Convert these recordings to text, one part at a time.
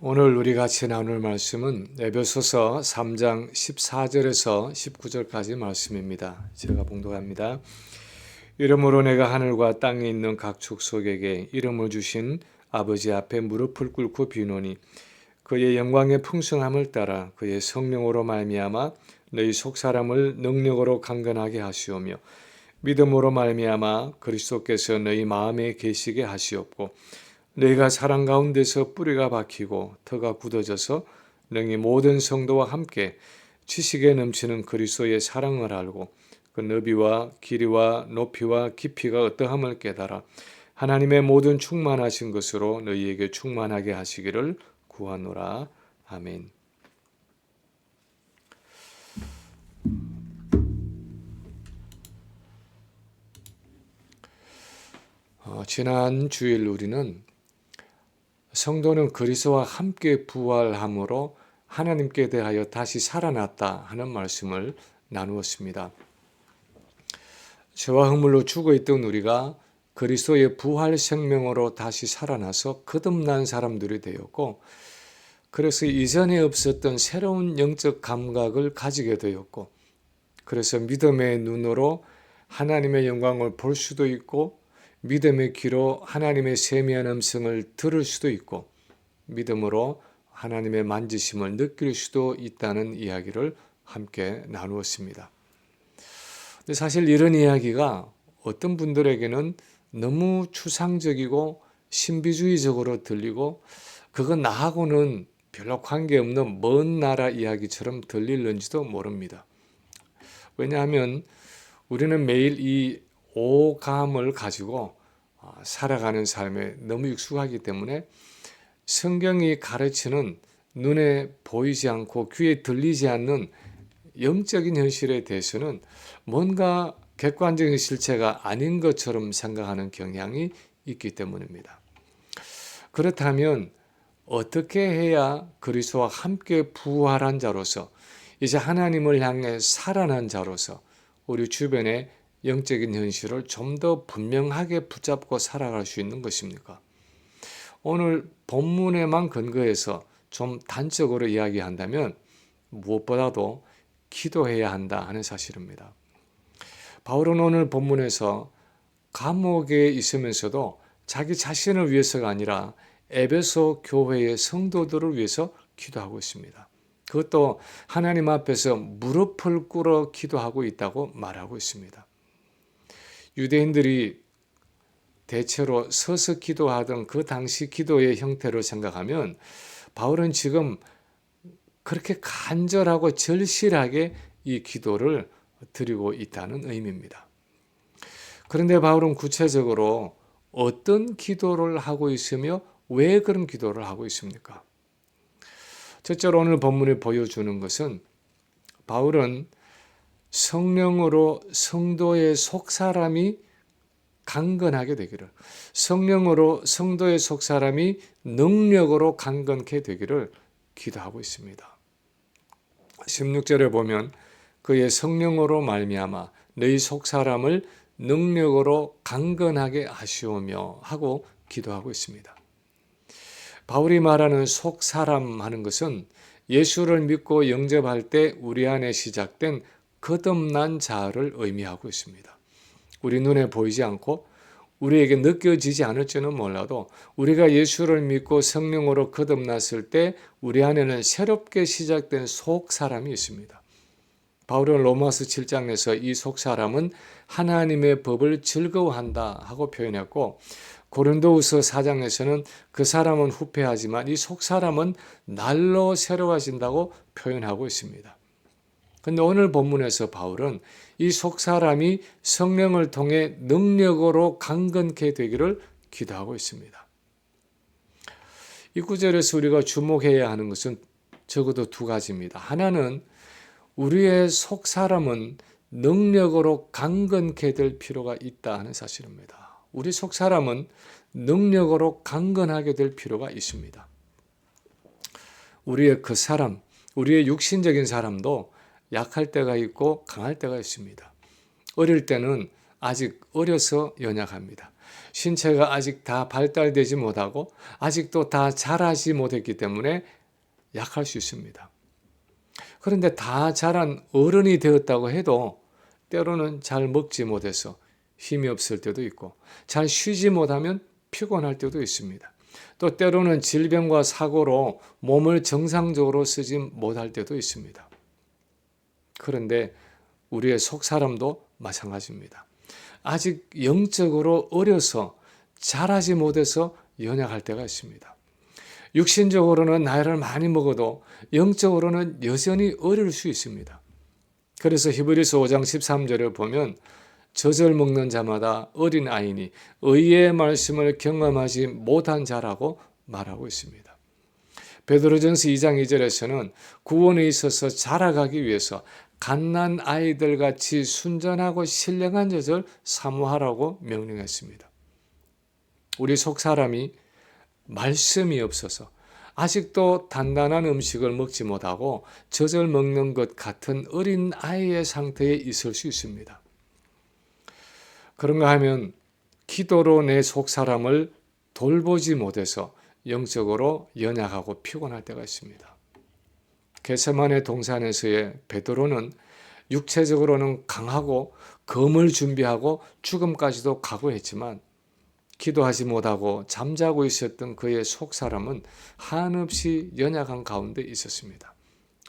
오늘 우리 같이 나눌 말씀은 에베소서 3장 14절에서 19절까지 말씀입니다. 제가 봉독합니다. 이러므로 내가 하늘과 땅에 있는 각 족속에게 이름을 주신 아버지 앞에 무릎을 꿇고 비노니 그의 영광의 풍성함을 따라 그의 성령으로 말미암아 너희 속사람을 능력으로 강건하게 하시오며 믿음으로 말미암아 그리스도께서 너희 마음에 계시게 하시옵고 너희가 사랑 가운데서 뿌리가 박히고 터가 굳어져서 능히 모든 성도와 함께 지식에 넘치는 그리스도의 사랑을 알고 그 너비와 길이와 높이와 깊이가 어떠함을 깨달아 하나님의 모든 충만하신 것으로 너희에게 충만하게 하시기를 구하노라. 아멘. 지난 주일 우리는 성도는 그리스도와 함께 부활함으로 하나님께 대하여 다시 살아났다 하는 말씀을 나누었습니다. 죄와 허물로 죽어있던 우리가 그리스도의 부활 생명으로 다시 살아나서 거듭난 사람들이 되었고, 그래서 이전에 없었던 새로운 영적 감각을 가지게 되었고, 그래서 믿음의 눈으로 하나님의 영광을 볼 수도 있고, 믿음의 귀로 하나님의 세미한 음성을 들을 수도 있고, 믿음으로 하나님의 만지심을 느낄 수도 있다는 이야기를 함께 나누었습니다. 근데 사실 이런 이야기가 어떤 분들에게는 너무 추상적이고 신비주의적으로 들리고 그건 나하고는 별로 관계없는 먼 나라 이야기처럼 들릴는지도 모릅니다. 왜냐하면 우리는 매일 이 오감을 가지고 살아가는 삶에 너무 익숙하기 때문에 성경이 가르치는 눈에 보이지 않고 귀에 들리지 않는 영적인 현실에 대해서는 뭔가 객관적인 실체가 아닌 것처럼 생각하는 경향이 있기 때문입니다. 그렇다면 어떻게 해야 그리스도와 함께 부활한 자로서 이제 하나님을 향해 살아난 자로서 우리 주변의 영적인 현실을 좀 더 분명하게 붙잡고 살아갈 수 있는 것입니까? 오늘 본문에만 근거해서 좀 단적으로 이야기한다면 무엇보다도 기도해야 한다 하는 사실입니다. 바울은 오늘 본문에서 감옥에 있으면서도 자기 자신을 위해서가 아니라 에베소 교회의 성도들을 위해서 기도하고 있습니다. 그것도 하나님 앞에서 무릎을 꿇어 기도하고 있다고 말하고 있습니다. 유대인들이 대체로 서서 기도하던 그 당시 기도의 형태를 생각하면 바울은 지금 그렇게 간절하고 절실하게 이 기도를 드리고 있다는 의미입니다. 그런데 바울은 구체적으로 어떤 기도를 하고 있으며 왜 그런 기도를 하고 있습니까? 첫째로 오늘 본문이 보여주는 것은 바울은 성령으로 성도의 속사람이 강건하게 되기를, 성령으로 성도의 속사람이 능력으로 강건케 되기를 기도하고 있습니다. 16절에 보면 그의 성령으로 말미암아 너희 속사람을 능력으로 강건하게 하시오며 하고 기도하고 있습니다. 바울이 말하는 속사람 하는 것은 예수를 믿고 영접할 때 우리 안에 시작된 거듭난 자를 의미하고 있습니다. 우리 눈에 보이지 않고 우리에게 느껴지지 않을지는 몰라도 우리가 예수를 믿고 성령으로 거듭났을 때 우리 안에는 새롭게 시작된 속사람이 있습니다. 바울은 로마서 7장에서 이 속사람은 하나님의 법을 즐거워한다 하고 표현했고, 고린도후서 4장에서는 그 사람은 후패하지만 이 속사람은 날로 새로워진다고 표현하고 있습니다. 그런데 오늘 본문에서 바울은 이 속사람이 성령을 통해 능력으로 강건케 되기를 기도하고 있습니다. 이 구절에서 우리가 주목해야 하는 것은 적어도 두 가지입니다. 하나는 우리의 속사람은 능력으로 강건케 될 필요가 있다 하는 사실입니다. 우리 속사람은 능력으로 강건하게 될 필요가 있습니다. 우리의 그 사람, 우리의 육신적인 사람도 약할 때가 있고 강할 때가 있습니다. 어릴 때는 아직 어려서 연약합니다. 신체가 아직 다 발달되지 못하고 아직도 다 자라지 못했기 때문에 약할 수 있습니다. 그런데 다 자란 어른이 되었다고 해도 때로는 잘 먹지 못해서 힘이 없을 때도 있고 잘 쉬지 못하면 피곤할 때도 있습니다. 또 때로는 질병과 사고로 몸을 정상적으로 쓰지 못할 때도 있습니다. 그런데 우리의 속사람도 마찬가지입니다. 아직 영적으로 어려서 자라지 못해서 연약할 때가 있습니다. 육신적으로는 나이를 많이 먹어도 영적으로는 여전히 어릴 수 있습니다. 그래서 히브리서 5장 13절을 보면 젖을 먹는 자마다 어린 아이니 의의 말씀을 경험하지 못한 자라고 말하고 있습니다. 베드로전서 2장 2절에서는 구원에 있어서 자라가기 위해서 갓난 아이들 같이 순전하고 신령한 젖을 사모하라고 명령했습니다. 우리 속사람이 말씀이 없어서 아직도 단단한 음식을 먹지 못하고 젖을 먹는 것 같은 어린 아이의 상태에 있을 수 있습니다. 그런가 하면 기도로 내 속사람을 돌보지 못해서 영적으로 연약하고 피곤할 때가 있습니다. 겟세마네 동산에서의 베드로는 육체적으로는 강하고 검을 준비하고 죽음까지도 각오했지만 기도하지 못하고 잠자고 있었던 그의 속사람은 한없이 연약한 가운데 있었습니다.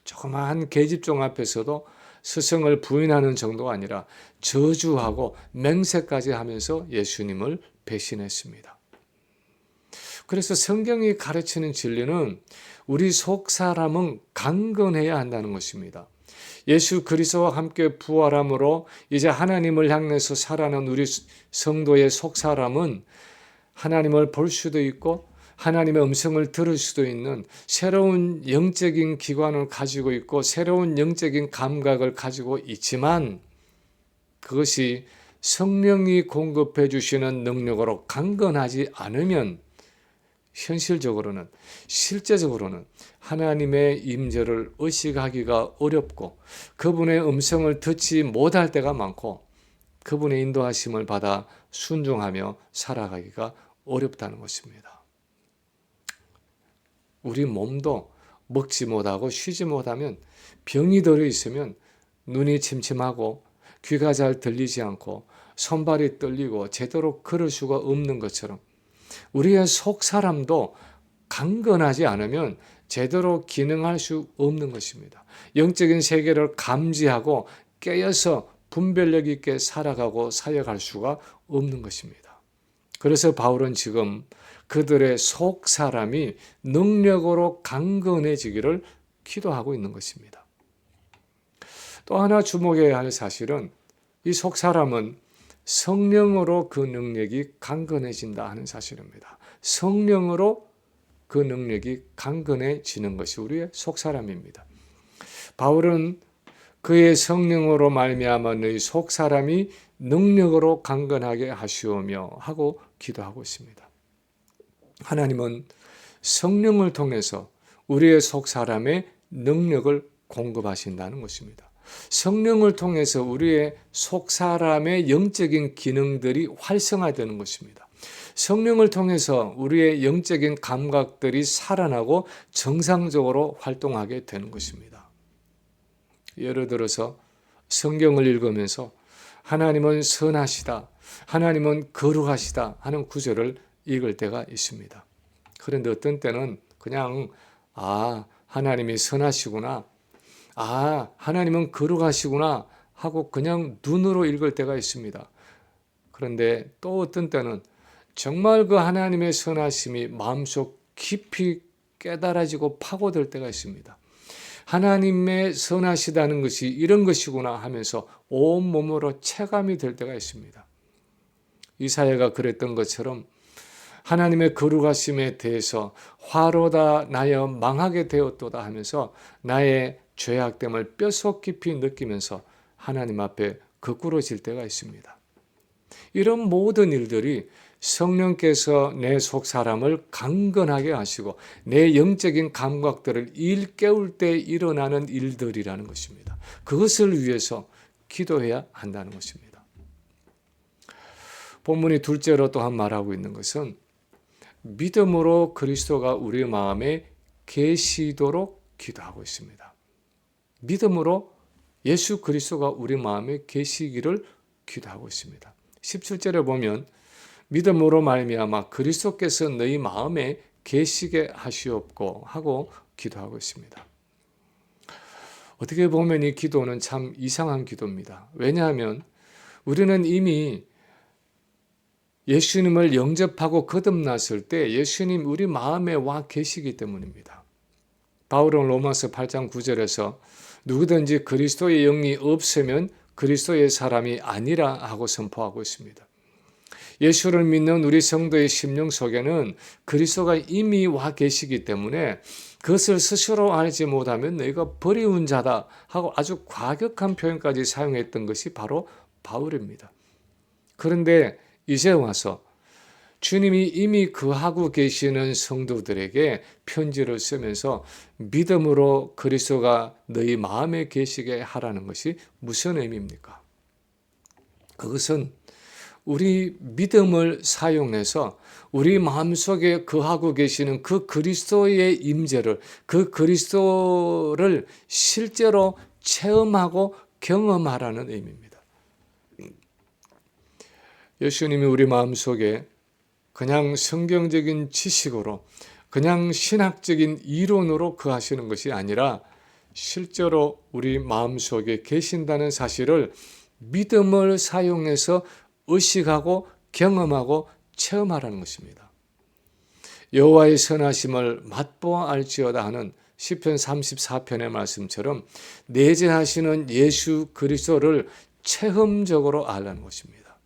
조그마한 계집종 앞에서도 스승을 부인하는 정도가 아니라 저주하고 맹세까지 하면서 예수님을 배신했습니다. 그래서 성경이 가르치는 진리는 우리 속사람은 강건해야 한다는 것입니다. 예수 그리스도와 함께 부활함으로 이제 하나님을 향해서 살아가는 우리 성도의 속사람은 하나님을 볼 수도 있고 하나님의 음성을 들을 수도 있는 새로운 영적인 기관을 가지고 있고 새로운 영적인 감각을 가지고 있지만 그것이 성령이 공급해 주시는 능력으로 강건하지 않으면 현실적으로는 실제적으로는 하나님의 임재를 의식하기가 어렵고 그분의 음성을 듣지 못할 때가 많고 그분의 인도하심을 받아 순종하며 살아가기가 어렵다는 것입니다. 우리 몸도 먹지 못하고 쉬지 못하면 병이 들어 있으면 눈이 침침하고 귀가 잘 들리지 않고 손발이 떨리고 제대로 걸을 수가 없는 것처럼 우리의 속사람도 강건하지 않으면 제대로 기능할 수 없는 것입니다. 영적인 세계를 감지하고 깨어서 분별력 있게 살아가고 사역할 수가 없는 것입니다. 그래서 바울은 지금 그들의 속사람이 능력으로 강건해지기를 기도하고 있는 것입니다. 또 하나 주목해야 할 사실은 이 속사람은 성령으로 그 능력이 강건해진다 하는 사실입니다. 성령으로 그 능력이 강건해지는 것이 우리의 속사람입니다. 바울은 그의 성령으로 말미암아 너희 속사람이 능력으로 강건하게 하시오며 하고 기도하고 있습니다. 하나님은 성령을 통해서 우리의 속사람의 능력을 공급하신다는 것입니다. 성령을 통해서 우리의 속사람의 영적인 기능들이 활성화되는 것입니다. 성령을 통해서 우리의 영적인 감각들이 살아나고 정상적으로 활동하게 되는 것입니다. 예를 들어서 성경을 읽으면서 하나님은 선하시다, 하나님은 거룩하시다 하는 구절을 읽을 때가 있습니다. 그런데 어떤 때는 그냥 하나님이 선하시구나, 하나님은 거룩하시구나 하고 그냥 눈으로 읽을 때가 있습니다. 그런데 또 어떤 때는 정말 그 하나님의 선하심이 마음속 깊이 깨달아지고 파고들 때가 있습니다. 하나님의 선하시다는 것이 이런 것이구나 하면서 온몸으로 체감이 될 때가 있습니다. 이사야가 그랬던 것처럼 하나님의 거룩하심에 대해서 화로다 나여 망하게 되었도다 하면서 나의 죄악됨을 뼛속 깊이 느끼면서 하나님 앞에 거꾸러질 때가 있습니다. 이런 모든 일들이 성령께서 내 속사람을 강건하게 하시고 내 영적인 감각들을 일깨울 때 일어나는 일들이라는 것입니다. 그것을 위해서 기도해야 한다는 것입니다. 본문이 둘째로 또한 말하고 있는 것은 믿음으로 그리스도가 우리 마음에 계시도록 기도하고 있습니다. 믿음으로 예수 그리스도가 우리 마음에 계시기를 기도하고 있습니다. 17절에 보면 믿음으로 말미암아 그리스도께서 너희 마음에 계시게 하시옵고 하고 기도하고 있습니다. 어떻게 보면 이 기도는 참 이상한 기도입니다. 왜냐하면 우리는 이미 예수님을 영접하고 거듭났을 때 예수님 우리 마음에 와 계시기 때문입니다. 바울은 로마서 8장 9절에서 누구든지 그리스도의 영이 없으면 그리스도의 사람이 아니라 하고 선포하고 있습니다. 예수를 믿는 우리 성도의 심령 속에는 그리스도가 이미 와 계시기 때문에 그것을 스스로 알지 못하면 너희가 버리운 자다 하고 아주 과격한 표현까지 사용했던 것이 바로 바울입니다. 그런데 이제 와서 주님이 이미 거하고 계시는 성도들에게 편지를 쓰면서 믿음으로 그리스도가 너희 마음에 계시게 하라는 것이 무슨 의미입니까? 그것은 우리 믿음을 사용해서 우리 마음속에 거하고 계시는 그 그리스도의 임재를, 그 그리스도를 실제로 체험하고 경험하라는 의미입니다. 예수님이 우리 마음속에 그냥 성경적인 지식으로, 그냥 신학적인 이론으로 거하시는 것이 아니라 실제로 우리 마음속에 계신다는 사실을 믿음을 사용해서 의식하고 경험하고 체험하라는 것입니다. 여호와의 선하심을 맛보아 알지어다 하는 시편 34편의 말씀처럼 내재하시는 예수 그리스도를 체험적으로 알라는 것입니다.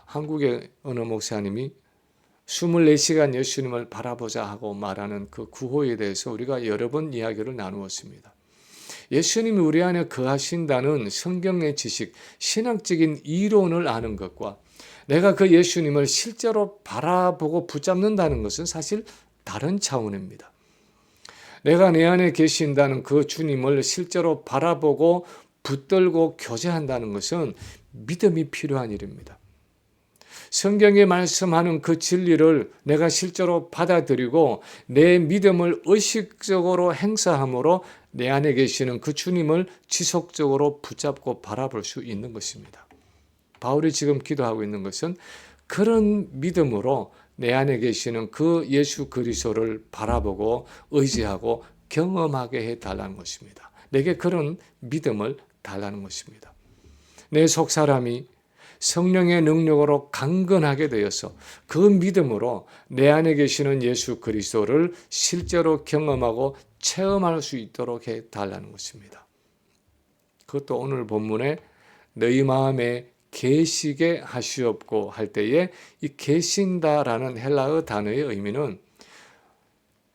한국의 어느 목사님이 24시간 예수님을 바라보자 하고 말하는 그 구호에 대해서 우리가 여러 번 이야기를 나누었습니다. 예수님이 우리 안에 거하신다는 성경의 지식, 신학적인 이론을 아는 것과 내가 그 예수님을 실제로 바라보고 붙잡는다는 것은 사실 다른 차원입니다. 내가 내 안에 계신다는 그 주님을 실제로 바라보고 붙들고 교제한다는 것은 믿음이 필요한 일입니다. 성경에 말씀하는 그 진리를 내가 실제로 받아들이고 내 믿음을 의식적으로 행사함으로 내 안에 계시는 그 주님을 지속적으로 붙잡고 바라볼 수 있는 것입니다. 바울이 지금 기도하고 있는 것은 그런 믿음으로 내 안에 계시는 그 예수 그리스도를 바라보고 의지하고 경험하게 해달라는 것입니다. 내게 그런 믿음을 달라는 것입니다. 내 속사람이 성령의 능력으로 강건하게 되어서 그 믿음으로 내 안에 계시는 예수 그리스도를 실제로 경험하고 체험할 수 있도록 해달라는 것입니다. 그것도 오늘 본문에 너희 마음에 계시게 하시옵고 할 때에 이 계신다라는 헬라어 단어의 의미는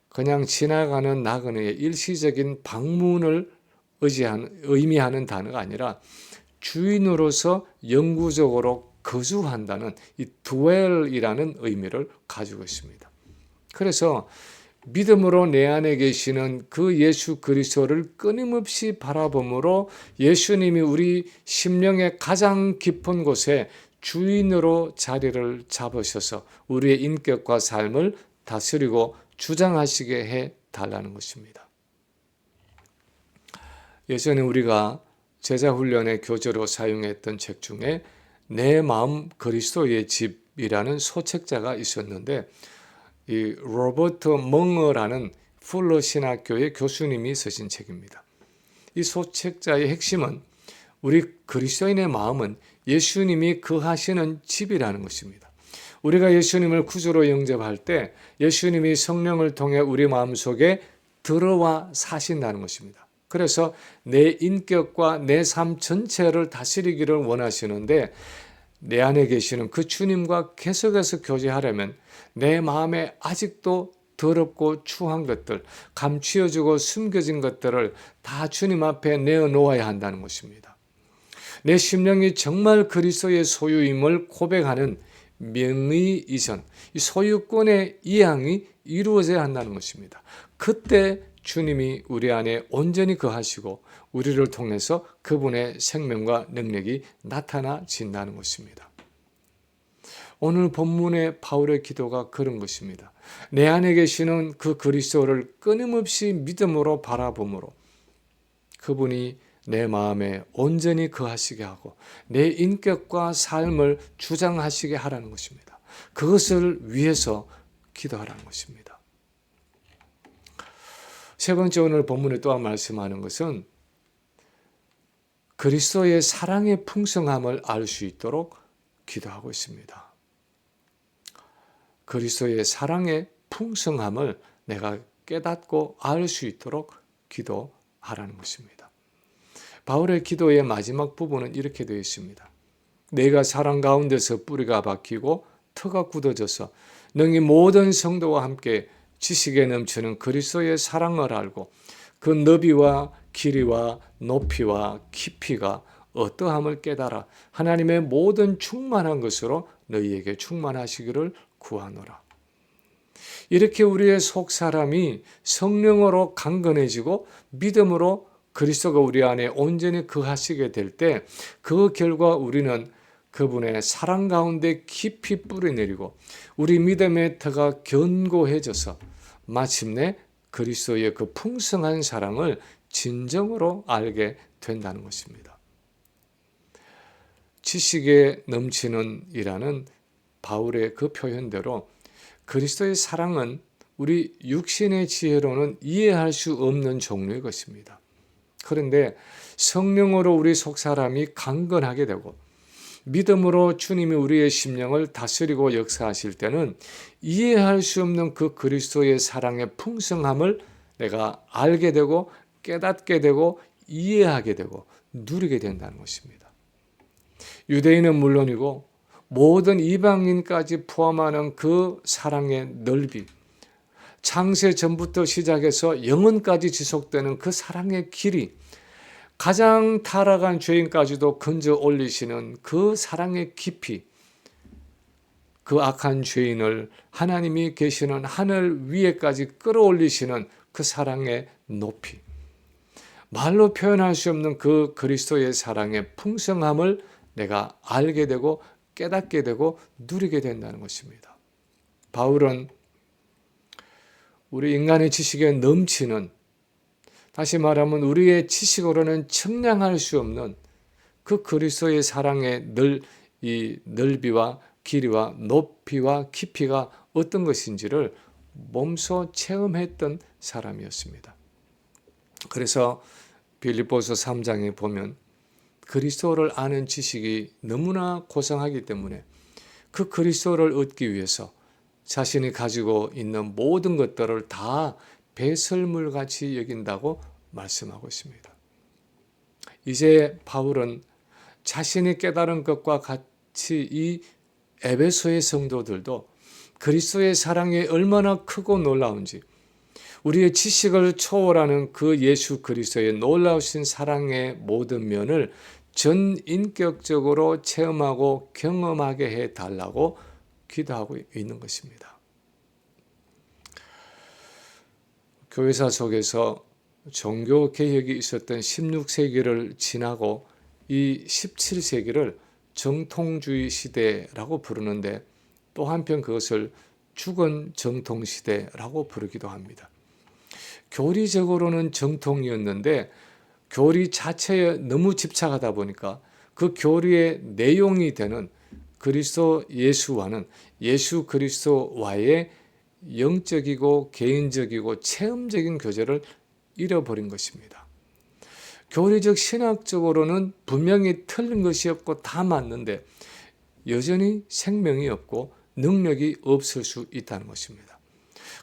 그냥 지나가는 나그네의 일시적인 방문을 의미하는 단어가 아니라 주인으로서 영구적으로 거주한다는 이 dwell이라는 의미를 가지고 있습니다. 그래서 믿음으로 내 안에 계시는 그 예수 그리스도를 끊임없이 바라봄으로 예수님이 우리 심령의 가장 깊은 곳에 주인으로 자리를 잡으셔서 우리의 인격과 삶을 다스리고 주장하시게 해 달라는 것입니다. 예전에 우리가 제자훈련의 교재로 사용했던 책 중에 내 마음 그리스도의 집이라는 소책자가 있었는데 이 로버트 멍어라는 풀러 신학교의 교수님이 쓰신 책입니다. 이 소책자의 핵심은 우리 그리스도인의 마음은 예수님이 거하시는 집이라는 것입니다. 우리가 예수님을 구주로 영접할 때 예수님이 성령을 통해 우리 마음속에 들어와 사신다는 것입니다. 그래서 내 인격과 내 삶 전체를 다스리기를 원하시는데 내 안에 계시는 그 주님과 계속해서 교제하려면 내 마음에 아직도 더럽고 추한 것들, 감추어지고 숨겨진 것들을 다 주님 앞에 내어놓아야 한다는 것입니다. 내 심령이 정말 그리스도의 소유임을 고백하는 명의 이전, 이 소유권의 이양이 이루어져야 한다는 것입니다. 그때 주님이 우리 안에 온전히 거하시고 우리를 통해서 그분의 생명과 능력이 나타나진다는 것입니다. 오늘 본문의 바울의 기도가 그런 것입니다. 내 안에 계시는 그 그리스도를 끊임없이 믿음으로 바라봄으로 그분이 내 마음에 온전히 거하시게 하고 내 인격과 삶을 주장하시게 하라는 것입니다. 그것을 위해서 기도하라는 것입니다. 세 번째, 오늘 본문에 또한 말씀하는 것은 그리스도의 사랑의 풍성함을 알 수 있도록 기도하고 있습니다. 그리스도의 사랑의 풍성함을 내가 깨닫고 알 수 있도록 기도하라는 것입니다. 바울의 기도의 마지막 부분은 이렇게 되어 있습니다. 내가 사랑 가운데서 뿌리가 박히고 터가 굳어져서 능히 모든 성도와 함께 지식에 넘치는 그리스도의 사랑을 알고 그 너비와 길이와 높이와 깊이가 어떠함을 깨달아 하나님의 모든 충만한 것으로 너희에게 충만하시기를 구하노라. 이렇게 우리의 속 사람이 성령으로 강건해지고 믿음으로 그리스도가 우리 안에 온전히 거하시게 될 때 그 결과 우리는 그분의 사랑 가운데 깊이 뿌리내리고 우리 믿음의 터가 견고해져서 마침내 그리스도의 그 풍성한 사랑을 진정으로 알게 된다는 것입니다. 지식에 넘치는 이라는 바울의 그 표현대로 그리스도의 사랑은 우리 육신의 지혜로는 이해할 수 없는 종류의 것입니다. 그런데 성령으로 우리 속사람이 강건하게 되고 믿음으로 주님이 우리의 심령을 다스리고 역사하실 때는 이해할 수 없는 그 그리스도의 사랑의 풍성함을 내가 알게 되고 깨닫게 되고 이해하게 되고 누리게 된다는 것입니다. 유대인은 물론이고 모든 이방인까지 포함하는 그 사랑의 넓이, 창세 전부터 시작해서 영원까지 지속되는 그 사랑의 길이, 가장 타락한 죄인까지도 건져 올리시는 그 사랑의 깊이, 그 악한 죄인을 하나님이 계시는 하늘 위에까지 끌어올리시는 그 사랑의 높이, 말로 표현할 수 없는 그 그리스도의 사랑의 풍성함을 내가 알게 되고 깨닫게 되고 누리게 된다는 것입니다. 바울은 우리 인간의 지식에 넘치는, 다시 말하면 우리의 지식으로는 측량할 수 없는 그 그리스도의 사랑의 넓이와 길이와 높이와 깊이가 어떤 것인지를 몸소 체험했던 사람이었습니다. 그래서 빌립보서 3장에 보면 그리스도를 아는 지식이 너무나 고상하기 때문에 그 그리스도를 얻기 위해서 자신이 가지고 있는 모든 것들을 다 배설물같이 여긴다고 말씀하고 있습니다. 이제 바울은 자신이 깨달은 것과 같이 이 에베소의 성도들도 그리스도의 사랑이 얼마나 크고 놀라운지, 우리의 지식을 초월하는 그 예수 그리스도의 놀라우신 사랑의 모든 면을 전 인격적으로 체험하고 경험하게 해달라고 기도하고 있는 것입니다. 교회사 속에서 종교 개혁이 있었던 16세기를 지나고 이 17세기를 정통주의 시대라고 부르는데 또 한편 그것을 죽은 정통시대라고 부르기도 합니다. 교리적으로는 정통이었는데 교리 자체에 너무 집착하다 보니까 그 교리의 내용이 되는 그리스도 예수와는 예수 그리스도와의 영적이고 개인적이고 체험적인 교제를 잃어버린 것입니다. 교리적 신학적으로는 분명히 틀린 것이 없고 다 맞는데 여전히 생명이 없고 능력이 없을 수 있다는 것입니다.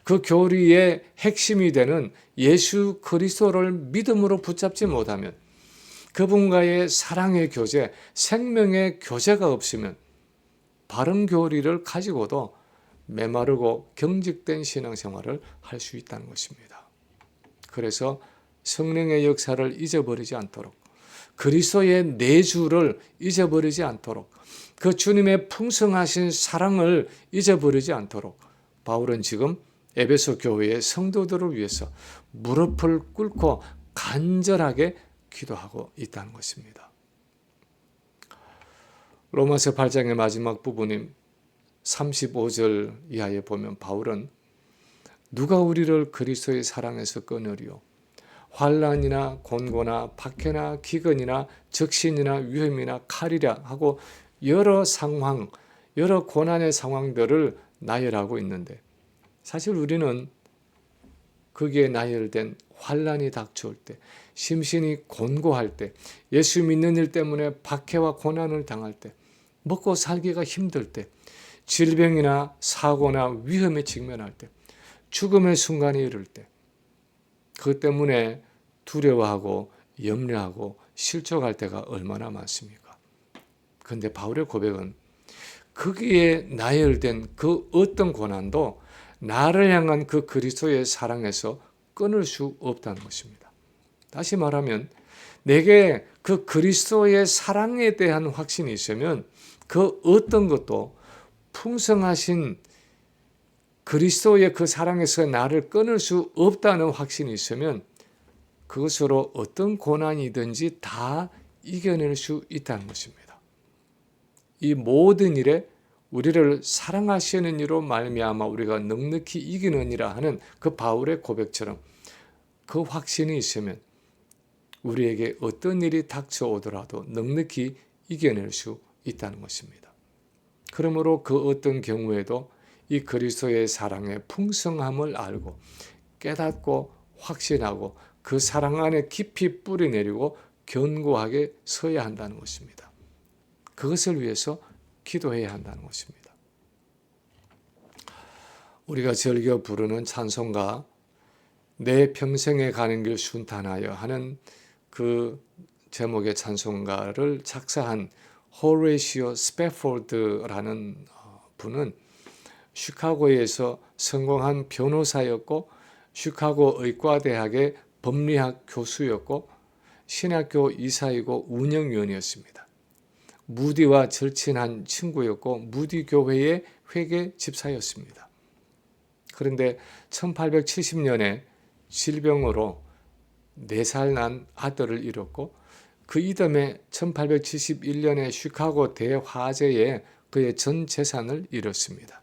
그 교리의 핵심이 되는 예수 그리스도를 믿음으로 붙잡지 못하면, 그분과의 사랑의 교제, 생명의 교제가 없으면 바른 교리를 가지고도 메마르고 경직된 신앙생활을 할 수 있다는 것입니다. 그래서 성령의 역사를 잊어버리지 않도록, 그리스도의 내주를 잊어버리지 않도록, 그 주님의 풍성하신 사랑을 잊어버리지 않도록 바울은 지금 에베소 교회의 성도들을 위해서 무릎을 꿇고 간절하게 기도하고 있다는 것입니다. 로마서 8장의 마지막 부분인 35절 이하에 보면 바울은 누가 우리를 그리스도의 사랑에서 끊으리요? 환난이나 곤고나 박해나 기근이나 적신이나 위험이나 칼이라 하고 여러 상황, 여러 고난의 상황들을 나열하고 있는데 사실 우리는 거기에 나열된 환난이 닥쳐올 때, 심신이 곤고할 때, 예수 믿는 일 때문에 박해와 고난을 당할 때, 먹고 살기가 힘들 때, 질병이나 사고나 위험에 직면할 때, 죽음의 순간이 이를 때, 그것 때문에 두려워하고 염려하고 실족할 때가 얼마나 많습니까? 그런데 바울의 고백은 거기에 나열된 그 어떤 고난도 나를 향한 그 그리스도의 사랑에서 끊을 수 없다는 것입니다. 다시 말하면 내게 그 그리스도의 사랑에 대한 확신이 있으면 그 어떤 것도 풍성하신 그리스도의 그 사랑에서 나를 끊을 수 없다는 확신이 있으면 그것으로 어떤 고난이든지 다 이겨낼 수 있다는 것입니다. 이 모든 일에 우리를 사랑하시는 이로 말미암아 우리가 넉넉히 이기느니라 하는 그 바울의 고백처럼 그 확신이 있으면 우리에게 어떤 일이 닥쳐오더라도 넉넉히 이겨낼 수 있다는 것입니다. 그러므로 그 어떤 경우에도 이 그리스도의 사랑의 풍성함을 알고 깨닫고 확신하고 그 사랑 안에 깊이 뿌리내리고 견고하게 서야 한다는 것입니다. 그것을 위해서 기도해야 한다는 것입니다. 우리가 즐겨 부르는 찬송가 내 평생에 가는 길 순탄하여 하는 그 제목의 찬송가를 작사한 호레이시오 스패포드라는 분은 시카고에서 성공한 변호사였고 시카고 의과대학의 법리학 교수였고 신학교 이사이고 운영위원이었습니다. 무디와 절친한 친구였고 무디 교회의 회계 집사였습니다. 그런데 1870년에 질병으로 4살 난 아들을 잃었고 그 이듬해 1871년에 시카고 대화재에 그의 전 재산을 잃었습니다.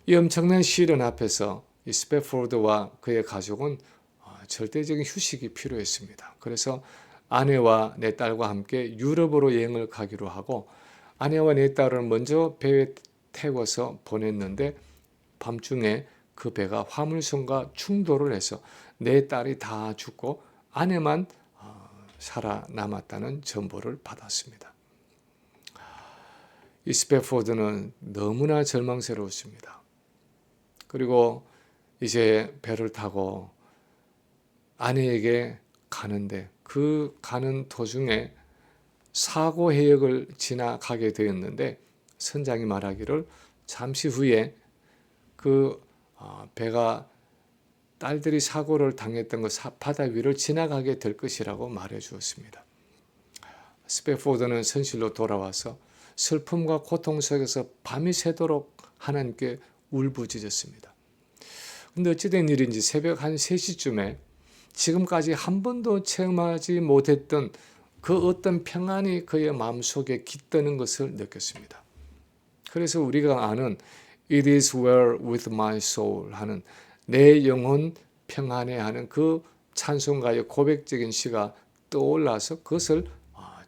이 엄청난 시련 앞에서 이 스패포드와 그의 가족은 절대적인 휴식이 필요했습니다. 그래서 아내와 내 딸과 함께 유럽으로 여행을 가기로 하고 아내와 내 딸을 먼저 배에 태워서 보냈는데 밤중에 그 배가 화물선과 충돌을 해서 내 딸이 다 죽고 아내만 살아남았다는 전보를 받았습니다. 이 스패포드는 너무나 절망스러웠습니다. 그리고 이제 배를 타고 아내에게 가는데 그 가는 도중에 사고 해역을 지나가게 되었는데 선장이 말하기를 잠시 후에 그 배가 딸들이 사고를 당했던 그 바다 위를 지나가게 될 것이라고 말해 주었습니다. 스패포드는 선실로 돌아와서 슬픔과 고통 속에서 밤이 새도록 하나님께 울부짖었습니다. 근데 어찌된 일인지 새벽 한 3시쯤에 지금까지 한 번도 체험하지 못했던 그 어떤 평안이 그의 마음속에 깃드는 것을 느꼈습니다. 그래서 우리가 아는 It is well with my soul 하는 내 영혼 평안해 하는 그 찬송가의 고백적인 시가 떠올라서 그것을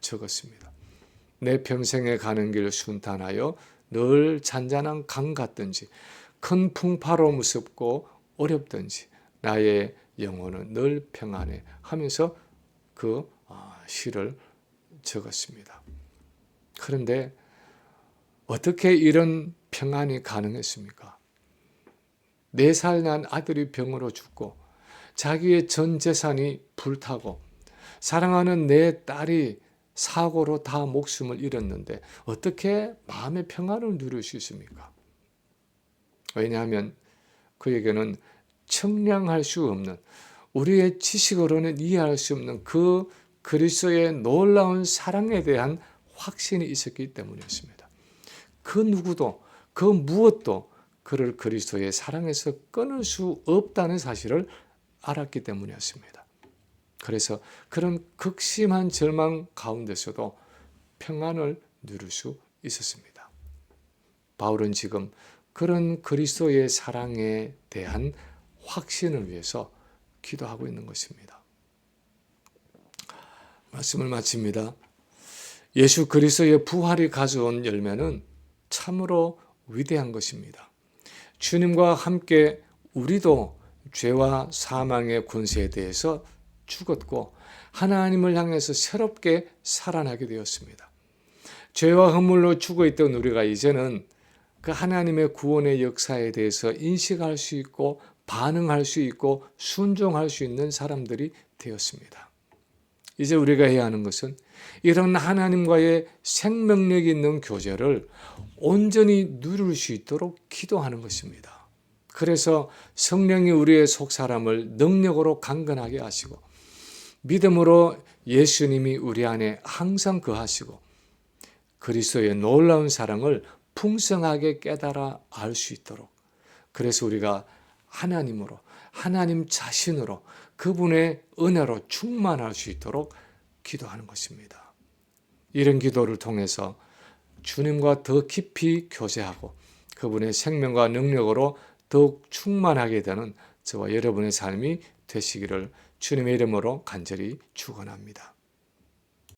적었습니다. 내 평생에 가는 길 순탄하여 늘 잔잔한 강 같든지 큰 풍파로 무섭고 어렵든지 나의 영혼은 늘 평안해 하면서 그 시를 적었습니다. 그런데 어떻게 이런 평안이 가능했습니까? 4살 난 아들이 병으로 죽고 자기의 전 재산이 불타고 사랑하는 내 딸이 사고로 다 목숨을 잃었는데 어떻게 마음의 평안을 누릴 수 있습니까? 왜냐하면 그에게는 청량할 수 없는 우리의 지식으로는 이해할 수 없는 그 그리스도의 놀라운 사랑에 대한 확신이 있었기 때문이었습니다. 그 누구도 그 무엇도 그를 그리스도의 사랑에서 끊을 수 없다는 사실을 알았기 때문이었습니다. 그래서 그런 극심한 절망 가운데서도 평안을 누릴 수 있었습니다. 바울은 지금 그런 그리스도의 사랑에 대한 확신을 위해서 기도하고 있는 것입니다. 말씀을 마칩니다. 예수 그리스도의 부활이 가져온 열매는 참으로 위대한 것입니다. 주님과 함께 우리도 죄와 사망의 권세에 대해서 죽었고 하나님을 향해서 새롭게 살아나게 되었습니다. 죄와 허물로 죽어있던 우리가 이제는 그 하나님의 구원의 역사에 대해서 인식할 수 있고 반응할 수 있고 순종할 수 있는 사람들이 되었습니다. 이제 우리가 해야 하는 것은 이런 하나님과의 생명력 있는 교제를 온전히 누릴 수 있도록 기도하는 것입니다. 그래서 성령이 우리의 속사람을 능력으로 강건하게 하시고 믿음으로 예수님이 우리 안에 항상 거하시고 그리스도의 놀라운 사랑을 풍성하게 깨달아 알 수 있도록, 그래서 우리가 하나님으로, 하나님 자신으로 그분의 은혜로 충만할 수 있도록 기도하는 것입니다. 이런 기도를 통해서 주님과 더 깊이 교제하고 그분의 생명과 능력으로 더욱 충만하게 되는 저와 여러분의 삶이 되시기를 주님의 이름으로 간절히 축원합니다.